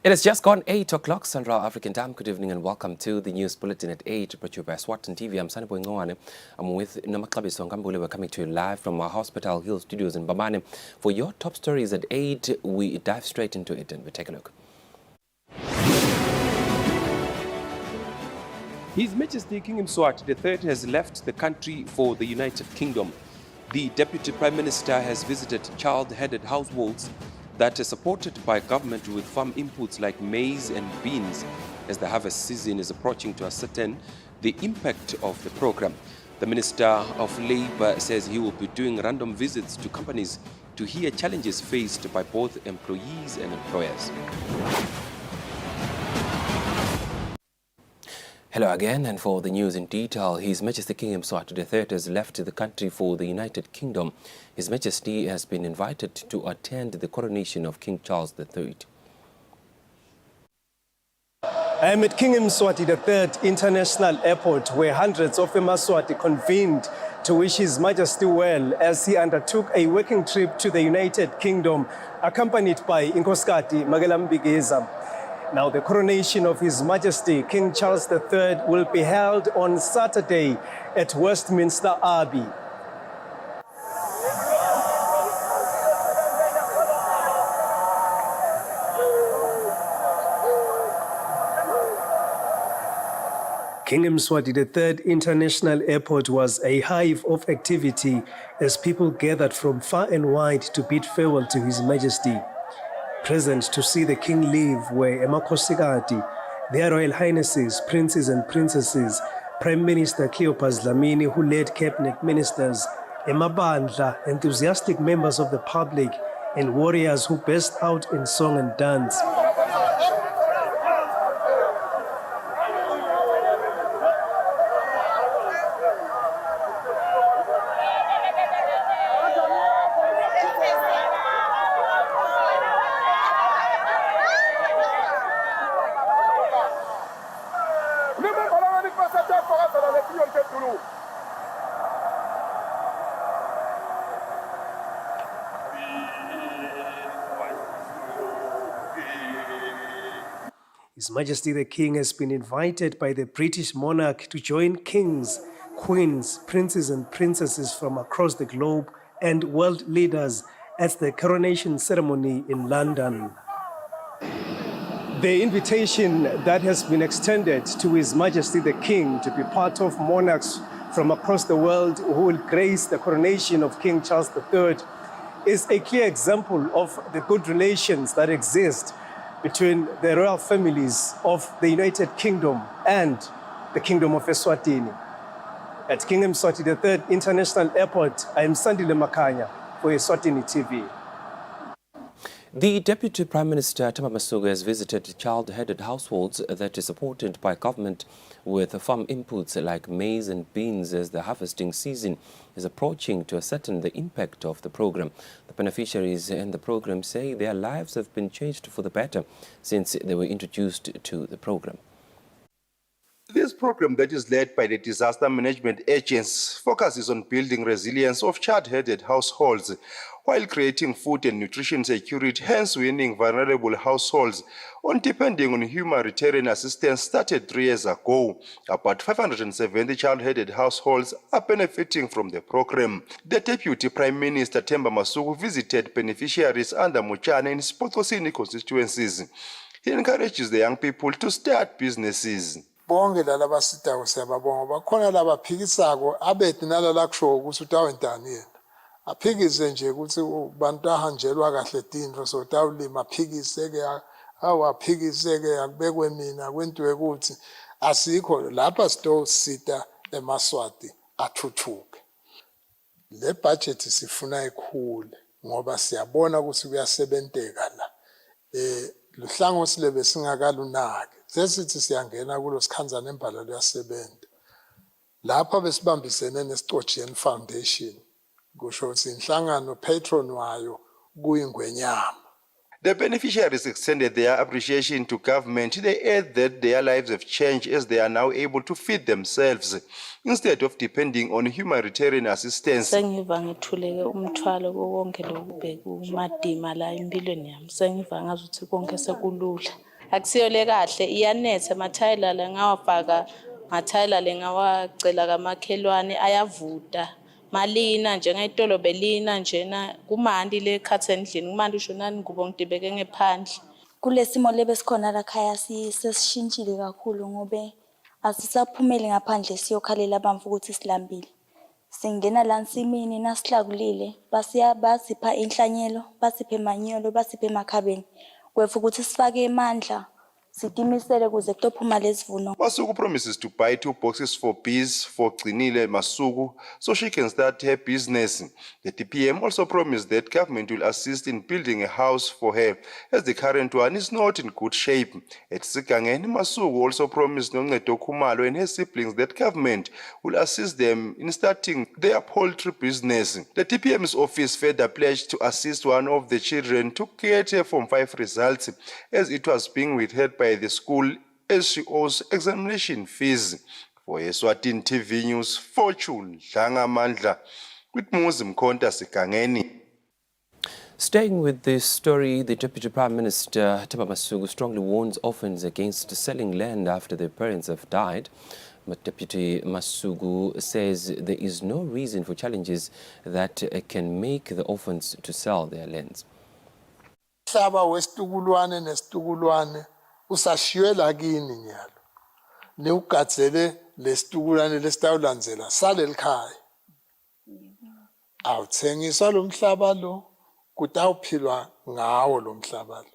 It has just gone 8 o'clock Central African time. Good evening and welcome to the news bulletin at 8, brought to you by Eswatini TV. I'm Sanibwe Ngwane. I'm with Nomakabiso Ngambule. We're coming to you live from our Hospital Hill studios in Bamane. For your top stories at 8, we dive straight into it and we take a look. His Majesty King Eswatini III has left the country for the United Kingdom. The Deputy Prime Minister has visited child-headed households that are supported by government with farm inputs like maize and beans as the harvest season is approaching to ascertain the impact of the program. The Minister of Labour says he will be doing random visits to companies to hear challenges faced by both employees and employers. Hello again, and for the news in detail, His Majesty King Eswatini III has left the country for the United Kingdom. His Majesty has been invited to attend the coronation of King Charles III. I am at King Eswatini III International Airport, where hundreds of Eswatini convened to wish His Majesty well as he undertook a working trip to the United Kingdom, accompanied by Inkosikazi Magelambigeza. Now, the coronation of His Majesty King Charles III will be held on Saturday at Westminster Abbey. King Eswatini III International Airport was a hive of activity as people gathered from far and wide to bid farewell to His Majesty. Present to see the King leave were Emakhosikati, their Royal Highnesses, Princes and Princesses, Prime Minister Cleopas Dlamini, who led cabinet ministers, Emabandla, enthusiastic members of the public, and warriors who burst out in song and dance. His Majesty the King has been invited by the British monarch to join kings, queens, princes and princesses from across the globe and world leaders at the coronation ceremony in London. The invitation that has been extended to His Majesty the King to be part of monarchs from across the world who will grace the coronation of King Charles III is a clear example of the good relations that exist between the royal families of the United Kingdom and the Kingdom of Eswatini. At King Eswatini III International Airport, I am Sandile Makanya for Eswatini TV. The Deputy Prime Minister Themba Masuku has visited child-headed households that are supported by government with farm inputs like maize and beans as the harvesting season is approaching to ascertain the impact of the program. The beneficiaries in the program say their lives have been changed for the better since they were introduced to the program. This program that is led by the Disaster Management Agency focuses on building resilience of child-headed households while creating food and nutrition security, hence winning vulnerable households on depending on humanitarian assistance started 3 years ago. About 570 child-headed households are benefiting from the program. The Deputy Prime Minister Themba Masuku visited beneficiaries under Mochane in Eswatini constituencies. He encourages the young people to start businesses. Bonke laba sitawo siyababonga bakhona laba phikisako abethi nalala kusho ukuthi utawentani yena aphikise nje ukuthi bantu ahanjelwa kahle tindlo so tawulima phikise ke awaphikise ke akubekwe mina kwentiwe ukuthi asikho lapha sto sita eMaswati athuthuke. Le budget sifuna ikhule ngoba siyabona ukuthi kuyasebenteka la luhlango silebe singakalunaki sesithi siyangena kulo sikhanzana embala luyasebenta lapha besibambisene neStochian Foundation kusho ukuthi inhlangano patron wayo kuyingwenyama. The beneficiaries extended their appreciation to government. They add that their lives have changed as they are now able to feed themselves instead of depending on humanitarian assistance. Sengiva ngithuleke umthwalo konke lokubheka umadima la empilweni yami. Sengiva ngazuthi konke sekulula. akusiyo le kahle iyanetha amathayila la ngawafaka ngathayila lengawacela kamakhelwane ayavuda malina njengayitolo belina njena kumandi le khathe endlini kumandi ushonani ngubo ngidibeke ngephandle kulesimo lebesikhona la khaya sesishintshile kakhulu ngobe asisaphumeli ngaphandle siyokhalela abamfu ukuthi silambile singena la nsimini nasihlakulile basipha inhlanyelo basiphe manyolo basiphe emakhabeni kwefu ukuthi sifake amandla sitimisele kuze kutophuma lesivuno. Masuku promises to buy 2 boxes for bees for Gcinile Masuku so she can start her business. The DPM also promised that government will assist in building a house for her as the current one is not in good shape. At Sikangeni, Masuku also promised Noncedo Khumalo and her siblings that government will assist them in starting their poultry business. The DPM's office further pledged to assist one of the children to get her Form 5 results as it was being withheld by the school as she owes examination fees. For Eswatini TV News, Fortune Dlangamandla with Muzim Konta Sikangeni. Staying with this story, the Deputy Prime Minister Themba Masuku strongly warns orphans against selling land after their parents have died. But Deputy Masuku says there is no reason for challenges that can make the orphans to sell their lands. Hlaba wesitukulwane nesitukulwane usashiywe la kini nyalo newugadzele lesitukulwane lesitawulandzela saleli khaya awuthengiswa lo mhlaba lo kutawuphilwa ngawo lo mhlaba lo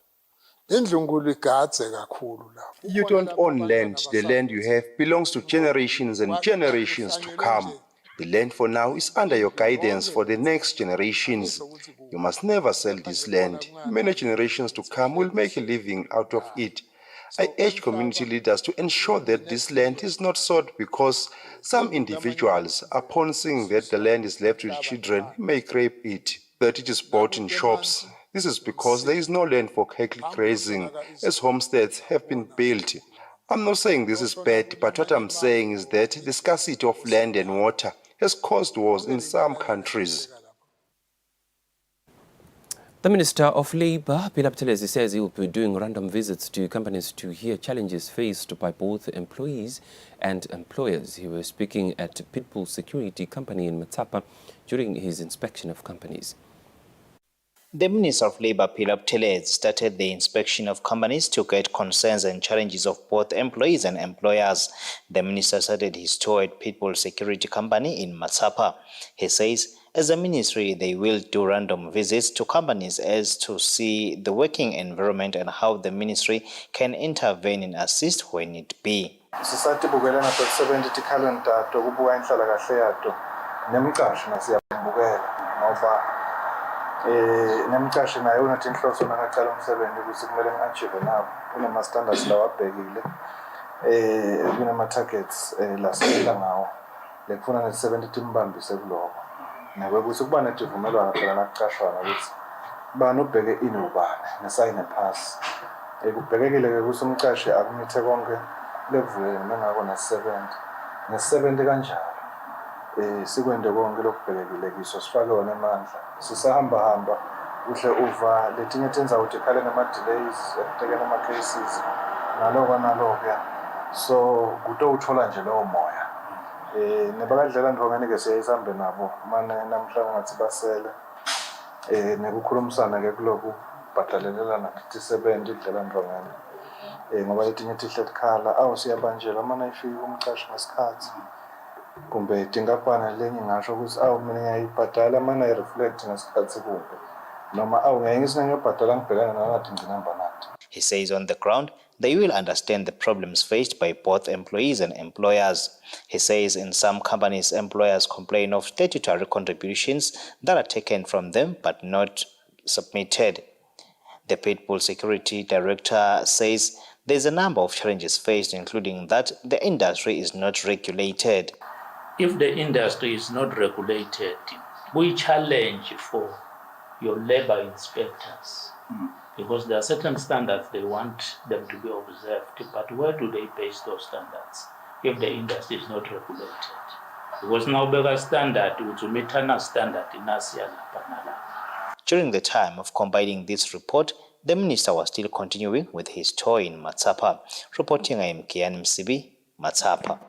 indlunkulu igadze kakhulu la. You don't own land. The land you have belongs to generations and generations to come. The land for now is under your guidance for the next generations. You must never sell this land. Many generations to come will make a living out of it. I urge community leaders to ensure that this land is not sold because some individuals, upon seeing that the land is left with children, may grape it, that it is bought in shops. This is because there is no land for cattle grazing, as homesteads have been built. I'm not saying this is bad, but what I'm saying is that the scarcity of land and water has caused wars in some countries. The Minister of Labour, Buthelezi, says he will be doing random visits to companies to hear challenges faced by both employees and employers. He was speaking at Pitbull Security Company in Matapa during his inspection of companies. The Minister of Labour, Buthelezi, started the inspection of companies to get concerns and challenges of both employees and employers. The minister started his tour at Pitbull Security Company in Matapa. He says, as a ministry, they will do random visits to companies as to see the working environment and how the ministry can intervene and assist when it be. Nemqashi naye unathi inhloso nakaqala umsebenzi ukuthi kumele ngi-achieve nabo kunama standards lawa abhekile kunama targets la sibeka ngawo lekufuna ne-70 timbambise kuloko nakwekuthi kuba nedivumelwano phela nakuqashwana ukuthi bani ubheke ini ubani nesayine phasi kubhekekile-ke ukuthi umqashi akumithe konke lekuvuleni mengako ne-70 kanjalo sikwende konke lokubhekekile kiso sifake wona emandla sisahamba uhle uva letinye tindzawo ukuthi khale ngama-delays ekutekela ama-cases nalokuya so kutowuthola nje lowo moya nebakadlela ndvongeni-ke siyayisambe nabo mane namhlanje ngathi basele nekukhulumisana-ke kuloku bhadalelelana tisebenzi idlela ndvongeni ngoba letinye tihle tikhala awu siyabanjelwa mane ifika umqashi ngesikhathi kumbe tingafana lenye ngasho ukuthi awu mina ngiyayibhadala mana i-reflect ngesikhathi kumbe noma awu ngiyayibhadala ngibhekana nanathi ngcinamba nathi. He says on the ground, they will understand the problems faced by both employees and employers. He says in some companies, employers complain of statutory contributions that are taken from them but not submitted. The Pitbull Security Director says there's a number of challenges faced, including that the industry is not regulated. If the industry is not regulated, we challenge for your labor inspectors because there are certain standards they want them to be observed, but where do they base those standards if the industry is not regulated? Because now bigger standard to meet standard in Asia. During the time of compiling this report, The minister was still continuing with his tour in Matsapa. Reporting I am Kian Msibi, Matsapa.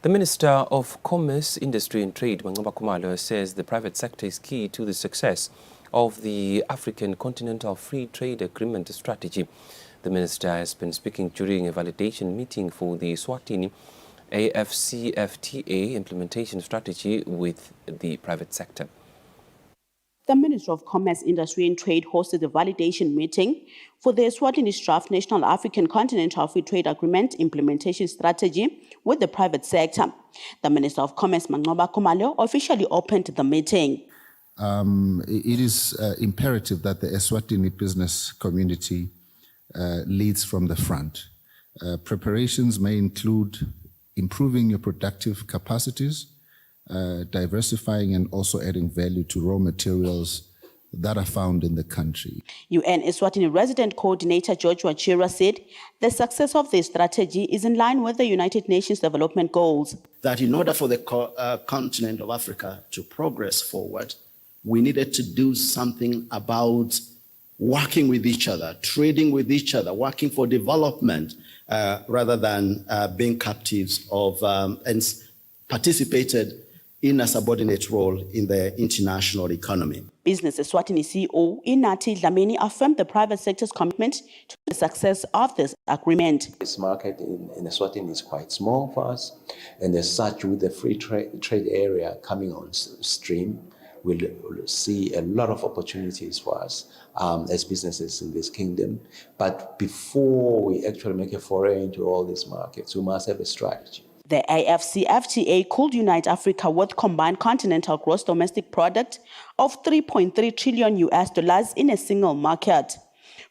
The Minister of Commerce, Industry and Trade, Mangoba Khumalo, says the private sector is key to the success of the African Continental Free Trade Agreement strategy. The minister has been speaking during a validation meeting for the Eswatini AFCFTA implementation strategy with the private sector. The Minister of Commerce, Industry and Trade hosted a validation meeting for the Eswatini's draft National African Continental Free Trade Agreement implementation strategy with the private sector. The Minister of Commerce, Mangoba Khumalo, officially opened the meeting. It is imperative that the Eswatini business community leads from the front. Preparations may include improving your productive capacities, diversifying and also adding value to raw materials that are found in the country. UN Eswatini resident coordinator George Wachira said the success of this strategy is in line with the United Nations Development Goals. That in order for the continent of Africa to progress forward, we needed to do something about working with each other, trading with each other, working for development, rather than being captives of and participated in a subordinate role in the international economy. Business Eswatini CEO Inathi Dlamini affirmed the private sector's commitment to the success of this agreement. This market in Eswatini is quite small for us, and as such, with the free trade area coming on stream, we'll see a lot of opportunities for us as businesses in this kingdom. But before we actually make a foray into all these markets, we must have a strategy. The AFCFTA could unite Africa with combined continental gross domestic product of $3.3 trillion in a single market.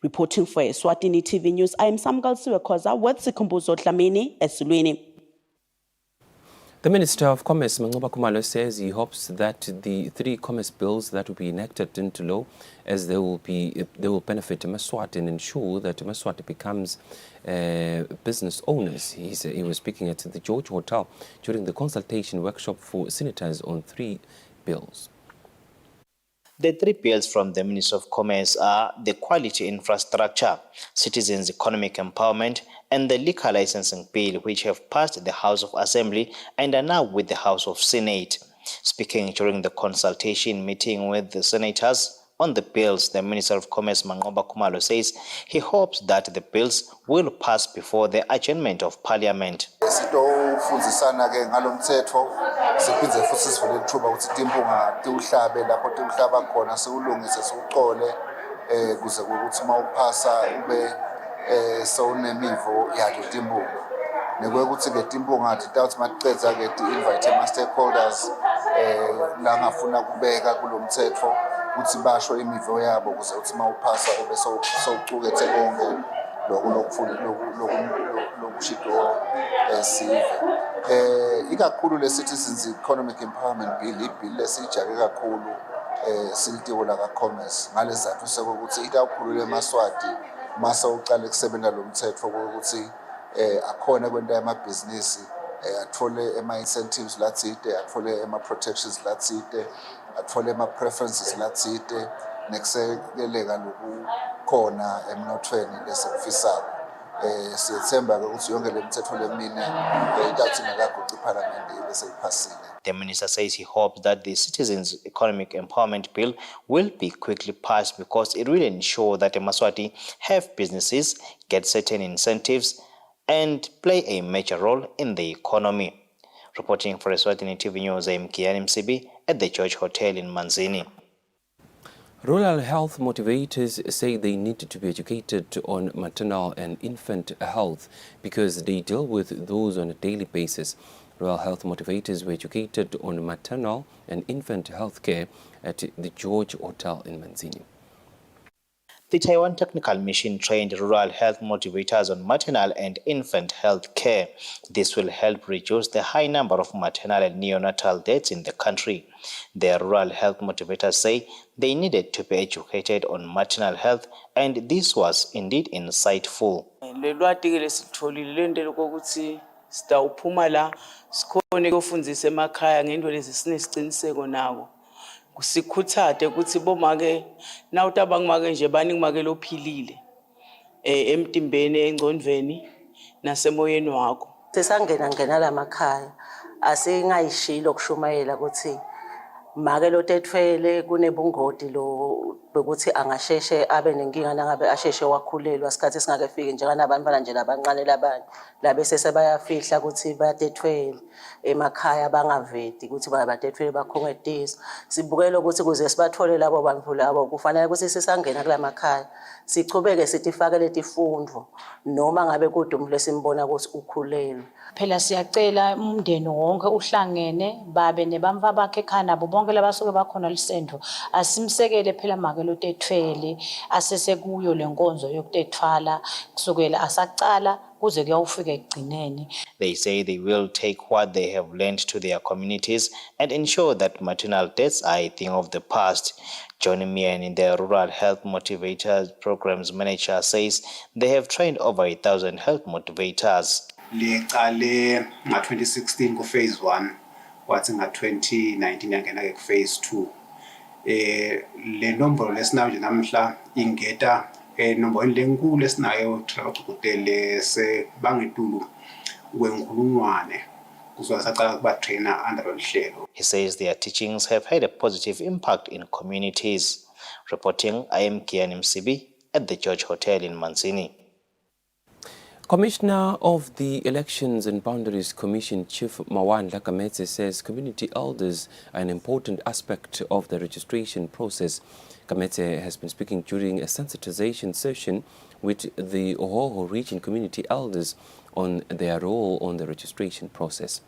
Reporting for Eswatini TV News, I am Samgal Siwekoza with Sikumbuzo Dlamini, Esulwini. The Minister of Commerce, Mangoba Khumalo, says he hopes that the 3 commerce bills that will be enacted into law, as they will benefit Maswati and ensure that Maswati becomes business owners. He was speaking at the George Hotel during the consultation workshop for senators on 3 bills. The 3 bills from the Minister of Commerce are the quality infrastructure, citizens' economic empowerment, and the liquor licensing bill, which have passed the House of Assembly and are now with the House of Senate. Speaking during the consultation meeting with the senators on the bills, the Minister of Commerce, Mangoba Khumalo, says he hopes that the bills will pass before the adjournment of Parliament. Siphindze futhi sivule ithuba ukuthi timpunga tiwuhlabe lapho tiwuhlaba khona siwulungise siwuchole kuze ukuthi mawuphasa ube sewunemivo yazo timpunga nekwekuthi ke timpunga titawuthi maqedza ke ti-invite ama-stakeholders la ngafuna kubeka kulomthetho ukuthi basho imivo yabo kuze ukuthi mawuphasa ube sewucukethe konke lokushidwa sive. Ikakhulu le Citizens Economic Empowerment Bill, ibill lesijake kakhulu silitiwo la ka-commerce ngalezathu sekuthi ikakhulu eMaswati mase uqala ukusebenza lo mthetho ukuthi akhona kwenta amabhizinisi athole ama-incentives latsite, athole ama-protections latsite, athole ama-preferences latsite nekusekeleka lokukhona emnothweni lesikufisako. Siyethemba ukuthi yonke le mithetho lemine itathi ngakaguqi iParliament bese iphasile. The minister says he hopes that the Citizens Economic Empowerment Bill will be quickly passed because it will ensure that the Maswati have businesses, get certain incentives, and play a major role in the economy. Reporting for Eswatini TV News, I am Kian Msibi at the George Hotel in Manzini. Rural health motivators say they need to be educated on maternal and infant health because they deal with those on a daily basis. Rural health motivators were educated on maternal and infant health care at the George Hotel in Manzini. The Taiwan Technical Mission trained rural health motivators on maternal and infant health care. This will help reduce the high number of maternal and neonatal deaths in the country. The rural health motivators say they needed to be educated on maternal health, and this was indeed insightful. sikhuthade ukuthi bomake nawutabang make nje baningi make lophilile emtimbeni engcondweni nasemoyeni wakho. Sesangena la makhaya asingayishilo kushumayela ukuthi make lo tetfele kunebungoti lo bekuthi angasheshe abe nenkinga nangabe asheshe wakhulelwa isikhathi singakafiki njenganabantwana nje labancane labanye labe sesebayafihla ukuthi batetfele emakhaya bangavedi ukuthi batetfele bakhongetisa. Sibukela ukuthi kuze sibathole labo bantu labo kufanele ukuthi sisangena kula makhaya sichubeke sitifake letifundo noma ngabe kudumo lesimbona ukuthi ukhulelwe. Phela siyacela umndeni wonke uhlangene babe nebamva bakhe ekhaya nabo bonke labasuke bakhona lisendo asimsekele phela make lo tetfele asesekuyo lenkonzo yokutethwala kusukela asaqala kuze kuyawufika ekugcineni. They say they will take what they have learned to their communities and ensure that maternal deaths are a thing of the past. Johnny Mian in the Rural Health Motivators Programs Manager says they have trained over 1,000 health motivators. Lecale nga 2016 ku phase 1 wathi nga 2019 yangena ke phase 2 le nombolo lesinayo nje namhla ingeta nombolo lenkulu esinayo trabakutele se bangitulu wenkulungwane kuzwa saqala kuba trainer under lohlelo. He says their teachings have had a positive impact in communities. Reporting, I am Kian Msibi at the George Hotel in Manzini. Commissioner of the Elections and Boundaries Commission, Chief Mawandla Kametse, says community elders are an important aspect of the registration process. Kametse has been speaking during a sensitization session with the Ohoho region community elders on their role on the registration process.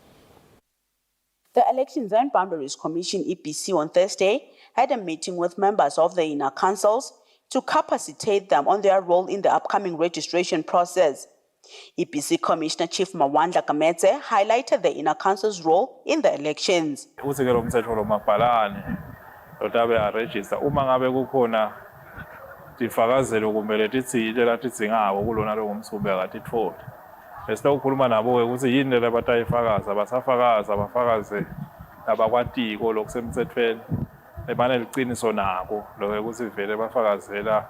The Elections and Boundaries Commission, EBC, on Thursday had a meeting with members of the inner councils to capacitate them on their role in the upcoming registration process. EBC Commissioner Chief Mawandla Kametse highlighted the inner council's role in the elections. Register uma ngabe kukhona tifakazelo kumele titsiyitela titsingawo kulona lo ngumsumbe akatitfoli bese ukukhuluma nabo ukuthi yini lebatayifakaza basafakaza bafakaze abakwatiko lokusemthethweni ebane liqiniso nako lokho ukuthi vele bafakazela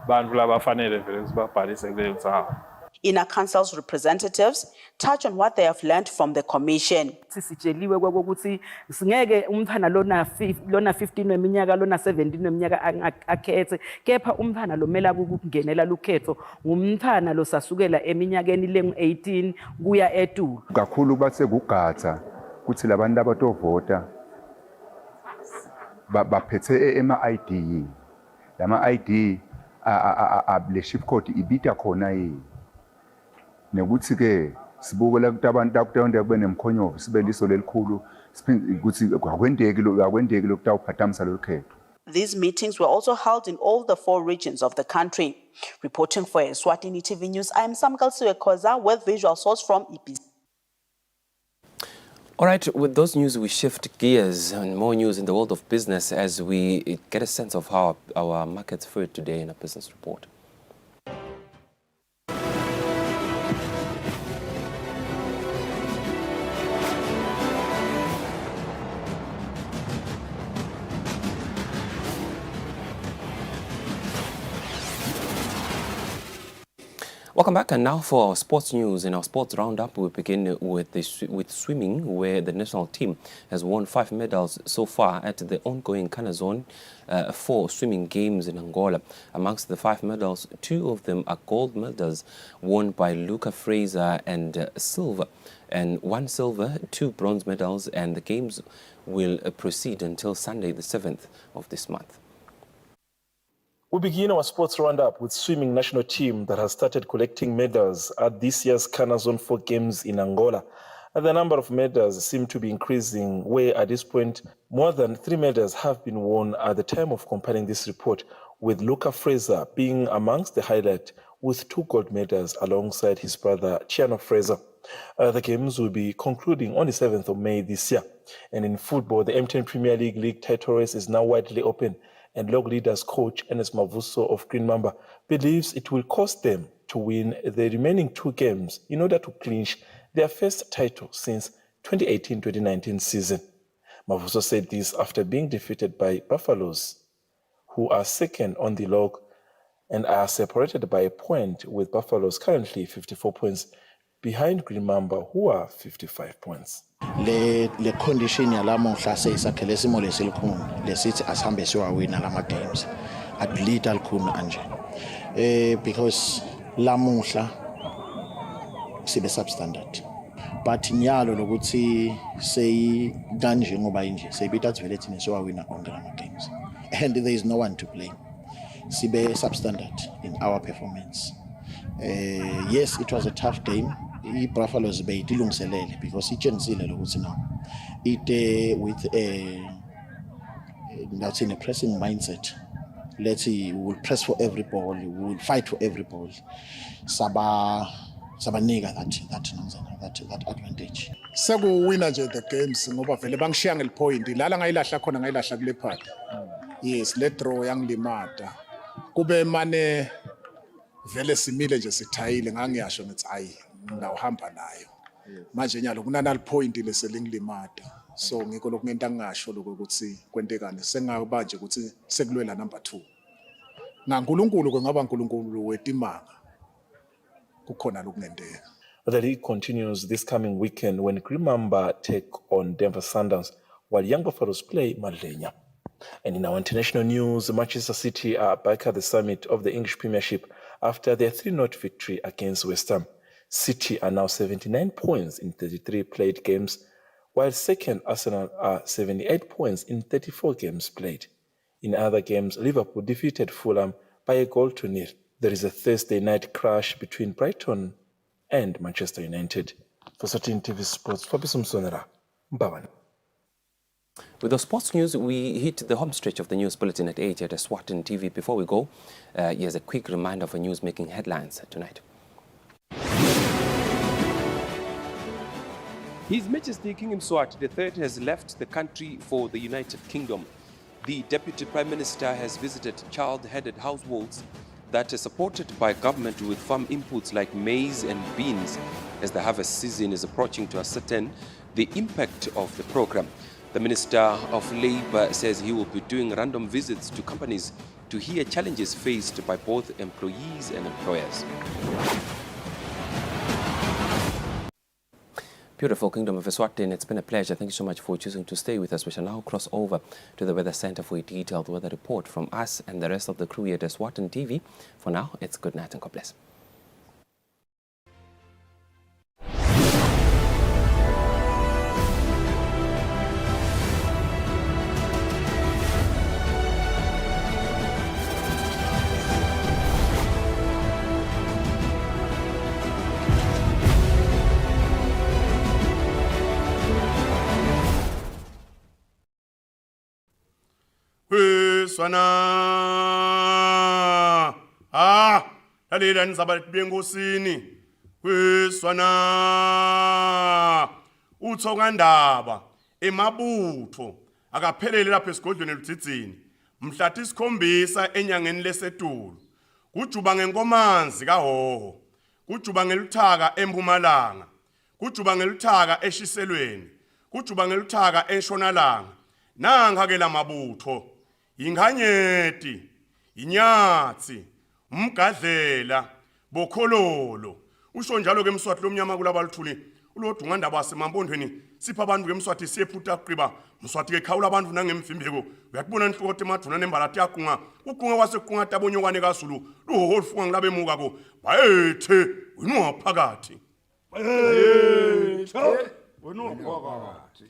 bantu labafanele vele sibabhalise kuleyo nzawo. Inner council's representatives touch on what they have learned from the commission. Sisitsheliwe ukuthi singeke umntana lona 15 weminyaka lona 17 weminyaka akhethe kepha umntana lo mela ukungenela lukhetho ngumntana lo sasukela eminyakeni lengu18 kuya etu. Kakhulu bathe kugatha ukuthi labantu abatovota baphethe ema-ID lama-ID le shift code ibita khona yini nekuthi ke sibukela ukuthi abantu akutawonde kube nemkhonyovu sibe liso lelikhulu ukuthi akwendeki lokuthi awuphathamisa lokhetho. These meetings were also held in all the 4 regions of the country. Reporting for Eswatini TV News, I am Samkal Suekoza with visual source from EBC. All right, with those news, we shift gears and more news in the world of business as we get a sense of how our markets fared today in a business report. Welcome back, and now for our sports news. In our sports roundup, we begin with swimming, where the national team has won 5 medals so far at the ongoing Canazon 4 swimming games in Angola. Amongst the 5 medals, 2 of them are gold medals won by Luca Fraser and silver, and 1 silver, 2 bronze medals, and the games will proceed until Sunday the 7th of this month. We begin our sports roundup with swimming national team that has started collecting medals at this year's Canazon 4 games in Angola. And the number of medals seem to be increasing, where at this point, more than 3 medals have been won at the time of compiling this report, with Luca Fraser being amongst the highlight with 2 gold medals alongside his brother Chiano Fraser. The games will be concluding on the 7th of May this year. And in football, the MTN Premier League title race is now widely open, and Log Leaders coach Ernest Mavuso of Green Mamba believes it will cost them to win the remaining 2 games in order to clinch their first title since 2018-2019 season. Mavuso said this after being defeated by Buffaloes, who are second on the log and are separated by a point, with Buffaloes currently 54 points behind Green Mamba, who are 55 points. Le condition yalamuhla seyisakhele isimo lesilikhulu lesithi asihambe siyowawina lama games adlita likhulu kanje because lamuhla sibe substandard but nyalo lokuthi seyi kanje ngoba inje seyibita sivele thina siyowawina onke lama games and there is no one to blame. Sibe substandard in our performance. Yes, it was a tough game. Buffaloes beyilungiselele because itshengisile lokuthi now it with a pressing mindset. Let's see, we will press for every ball, we will fight for every ball. Sabanika that advantage. Sekuwina nje the games ngoba vele bangishiya ngelipoint lala ngayilahla khona ngayilahla kule part. Yes, le draw yangilimada. Kube mane vele simile nje sithayile ngangiyasho ngithi ayi ngawuhamba nayo. Manje nyalo kunanal point leselingilimada. So ngikho lokungento angasho lokuthi kwentekani sengaba nje ukuthi sekulwela number 2. NgaNkulunkulu kungaba uNkulunkulu wetimanga. Kukhona lokungenteka. The league continues this coming weekend when Green Mamba take on Denver Sundowns while Young Buffaloes play Madlenya. And in our international news, Manchester City are back at the summit of the English Premiership after their 3-0 victory against West Ham. City are now 79 points in 33 played games, while second Arsenal are 78 points in 34 games played. In other games, Liverpool defeated Fulham by 1-0. There is a Thursday night clash between Brighton and Manchester United. For Eswatini TV Sports, Fabrice Msonera, Mbawan. With the sports news, we hit the home stretch of the news bulletin at 8 at Eswatini TV. Before we go, here's a quick reminder of news making headlines tonight. His Majesty King Eswatini III has left the country for the United Kingdom. The Deputy Prime Minister has visited child-headed households that are supported by government with farm inputs like maize and beans. As the harvest season is approaching to ascertain the impact of the program, the Minister of Labour says he will be doing random visits to companies to hear challenges faced by both employees and employers. Beautiful Kingdom of Eswatini, it's been a pleasure. Thank you so much for choosing to stay with us. We shall now cross over to the Weather Center for a detailed weather report from us and the rest of the crew here at Eswatini TV. For now, it's good night and God bless. Swana lalila nizaba bengosini kwiswana uthokandaba emabutho akaphelele lapha esigodlweni eluthithini mhla 7 enyangeni lesetulu kujuba ngenkomanzi kahoho kujuba ngeluthaka eMpumalanga kujuba ngeluthaka eshiselweni kujuba ngeluthaka eNtshonalanga nanga ke lamabutho inganyeti inyathi umgadlela bokhololo usho njalo ke Mswati lomnyama kulabaluthuli ulodungandaba wasemambondweni sipha abantu ke Mswati siyephutha qiba Mswati ke khawula abantu nangemvimbeko uyakubona inhlokothi emaduna nembalati yaqunga uqunga wasequnga tabonyokwane kaZulu luhoho olufunga ngilabe emuka ko bayethe wena phakathi bayethe wena phakathi